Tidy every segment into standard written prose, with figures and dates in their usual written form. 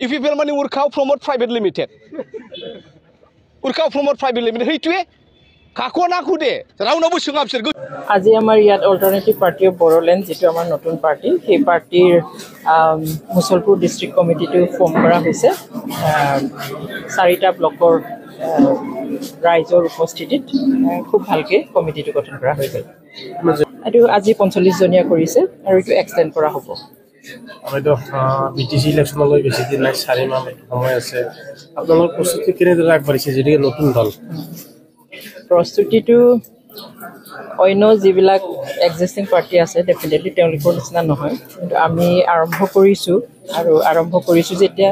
UPPL মানে Urkhao promote private limited Urkhao promote private limited সেইটোৱে কাকো না খুদে ৰাউনাবো সোঙা বিচৰ আজি আমাৰ ইয়াত অল্টাৰনেটিভ পাৰ্টি অফ বড়োলেণ্ড যিটো আমাৰ নতুন পাৰ্টি সেই পাৰ্টিৰ মুছলপুৰ ডিষ্ট্ৰিক্ট কমিটিটো ফৰ্ম কৰা হৈছে 4টা ব্লকৰ ৰাইজৰ উপস্থিতিত খুব ভালকৈ কমিটিটো গঠন কৰা হৈ গ'ল এইটো আজি 45 জনীয়া কৰিছে আৰু এইটো এক্সটেণ্ড কৰা হ'ব হয়তো বিটিসি ইলেকশনলৈ বেছি দিন নাই 4 মাহ সময় আছে আপোনালোকৰ প্ৰস্তুতি কেনেদৰে আগবাঢ়িছে যদিও নতুন দল প্ৰস্তুতিটো অন্য যিবিলাক এক্সিষ্টিং পাৰ্টি আছে ডেফিনেটলি তেওঁলোকৰ নিচিনা নহয় কিন্তু আমি আৰম্ভ কৰিছোঁ যেতিয়া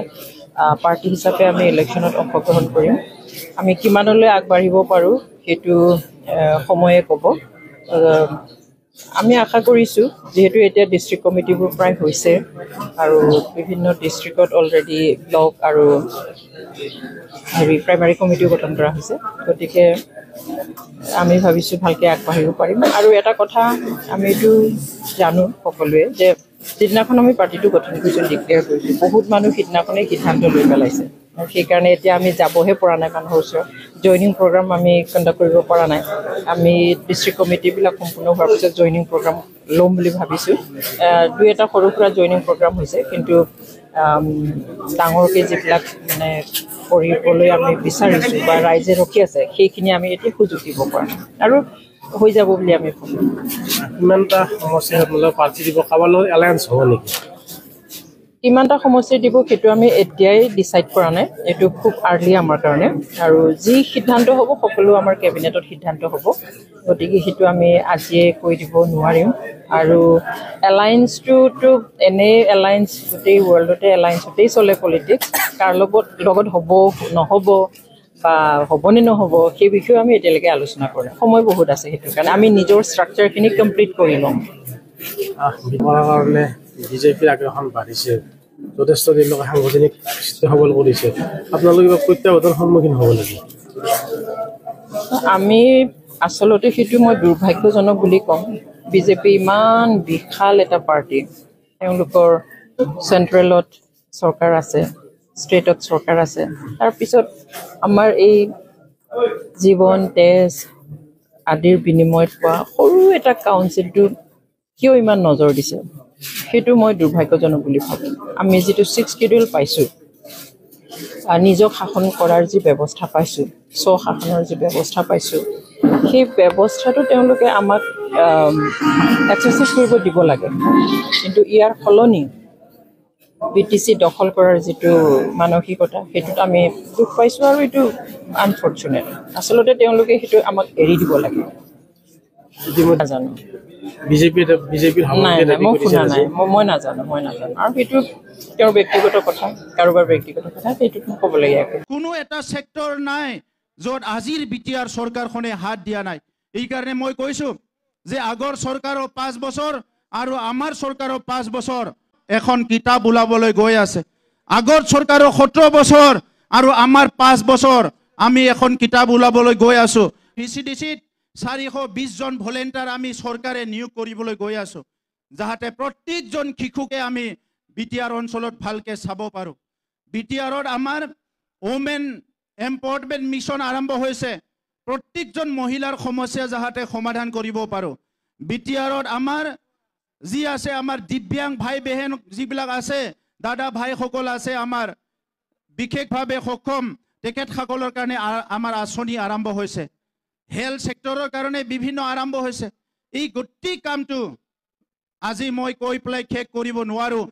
পাৰ্টি হিচাপে আমি ইলেকশ্যনত অংশগ্ৰহণ কৰিম আমি কিমানলৈ আগবাঢ়িব পাৰোঁ সেইটো সময়ে ক'ব আমি আশা কৰিছোঁ যেহেতু এতিয়া ডিষ্ট্ৰিক্ট কমিটিবোৰ প্ৰায় হৈছে আৰু বিভিন্ন ডিষ্ট্ৰিক্টত অলৰেডি ব্লক আৰু প্ৰাইমাৰী কমিটিও গঠন কৰা হৈছে গতিকে আমি ভাবিছোঁ ভালকৈ আগবাঢ়িব পাৰিম আৰু এটা কথা আমি এইটো জানো সকলোৱে যে যিদিনাখন আমি পাৰ্টিটো গঠন কৰিছোঁ ডিক্লেয়াৰ কৰিছোঁ বহুত মানুহ সিদিনাখনেই সিদ্ধান্ত লৈ পেলাইছে আৰু সেইকাৰণে এতিয়া আমি যাবহে পৰা নাই মানুহৰ ওচৰত জইনিং প্ৰগ্ৰাম আমি কণ্ডাক্ট কৰিব পৰা নাই আমি ডিষ্ট্ৰিক্ট কমিটিবিলাক সম্পূৰ্ণ হোৱাৰ পিছত জইনিং প্ৰগ্ৰাম ল'ম বুলি ভাবিছোঁ 2-এটা সৰু সুৰা জইনিং প্ৰগ্ৰাম হৈছে কিন্তু ডাঙৰকৈ যিবিলাক মানে কৰিবলৈ আমি বিচাৰিছোঁ বা ৰাইজে ৰখি আছে সেইখিনি আমি এতিয়া সুযোগ দিব পৰা নাই আৰু হৈ যাব বুলি আমি ভাবোঁ ইমানটা সমস্যা আপোনালোকৰ পাৰ্টি দিব কাৰোবাৰ লগত এলায়েন্স হ'ব নেকি কিমানটা সমষ্টি দিব সেইটো আমি এতিয়াই ডিচাইড কৰা নাই এইটো খুব আৰ্লি আমাৰ কাৰণে আৰু যি সিদ্ধান্ত হ'ব সকলো আমাৰ কেবিনেটত সিদ্ধান্ত হ'ব গতিকে সেইটো আমি আজিয়ে কৈ দিব নোৱাৰিম আৰু এলায়েন্সটোতো এনেই এলায়েন্স গোটেই ৱৰ্ল্ডতে এলায়েন্সতেই চলে পলিটিক্স কাৰ লগত হ'ব নহ'ব বা হ'বনে নহ'ব সেই বিষয়ে আমি এতিয়ালৈকে আলোচনা কৰিম সময় বহুত আছে সেইটো কাৰণে আমি নিজৰ ষ্ট্ৰাকচাৰখিনি কমপ্লিট কৰি ল'ম কাৰণে বিজেপিৰ আগ্ৰাসন বাঢ়িছে যথেষ্ট তেওঁলোকে সাংগঠনিক সবল কৰিছে আপোনালোকে কিবা প্ৰত্যাহ্বানৰ সন্মুখীন হ'ব নেকি আমি আচলতে সেইটো মই দুৰ্ভাগ্যজনক বুলি ক'ম বিজেপি ইমান বিশাল এটা পাৰ্টি তেওঁলোকৰ চেণ্ট্ৰেলত চৰকাৰ আছে ষ্টেটত চৰকাৰ আছে তাৰপিছত আমাৰ এই জীৱন তেজ আদিৰ বিনিময়ত পোৱা সৰু এটা কাউন্সিলটো কিয় ইমান নজৰ দিছে সেইটো মই দুৰ্ভাগ্যজনক বুলি ভাবোঁ আমি যিটো 6 শিডিউল পাইছোঁ নিজক শাসন কৰাৰ যি ব্যৱস্থা পাইছোঁ স্বশাসনৰ যি ব্যৱস্থা পাইছোঁ সেই ব্যৱস্থাটো তেওঁলোকে আমাক এক্সাৰচাইজ কৰিব দিব লাগে কিন্তু ইয়াৰ সলনি বিটিচি দখল কৰাৰ যিটো মানসিকতা সেইটোত আমি দুখ পাইছোঁ আৰু এইটো আনফৰ্চুনেট আচলতে তেওঁলোকে সেইটো আমাক এৰি দিব লাগে নাজানো বিজেপিৰ নাই মই শুনা নাই মই নাজানো আৰু সেইটো তেওঁৰ ব্যক্তিগত কথা কাৰোবাৰ ব্যক্তিগত কথা সেইটোত মই ক'বলগীয়া কোনো এটা ছেক্টৰ নাই য'ত আজিৰ বিটিআৰ চৰকাৰখনে হাত দিয়া নাই এইকাৰণে মই কৈছোঁ যে আগৰ চৰকাৰৰ 5 বছৰ আৰু আমাৰ চৰকাৰৰ 5 বছৰ এখন কিতাপ ওলাবলৈ গৈ আছে আগৰ চৰকাৰৰ 17 বছৰ আৰু আমাৰ 5 বছৰ আমি এখন কিতাপ ওলাবলৈ গৈ আছোঁ ভিচিডিচিত 420 জন ভলেণ্টিয়াৰ আমি চৰকাৰে নিয়োগ কৰিবলৈ গৈ আছোঁ যাতে প্ৰত্যেকজন শিশুকে আমি বিটিআৰ অঞ্চলত ভালকৈ চাব পাৰোঁ বিটিআৰত আমাৰ ওমেন এম্পাৱাৰমেণ্ট মিছন আৰম্ভ হৈছে প্ৰত্যেকজন মহিলাৰ সমস্যা যাতে সমাধান কৰিব পাৰোঁ বিটিআৰত আমাৰ যি আছে আমাৰ দিব্যাংগ ভাই বেহেন যিবিলাক আছে দাদা ভাইসকল আছে আমাৰ বিশেষভাৱে সক্ষম তেখেতসকলৰ কাৰণে আমাৰ আঁচনি আৰম্ভ হৈছে হেল্থ সেক্টৰৰ কাৰণে বিভিন্ন আৰম্ভ হৈছে এই গোটেই কামটো আজি মই কৈ পেলাই শেষ কৰিব নোৱাৰোঁ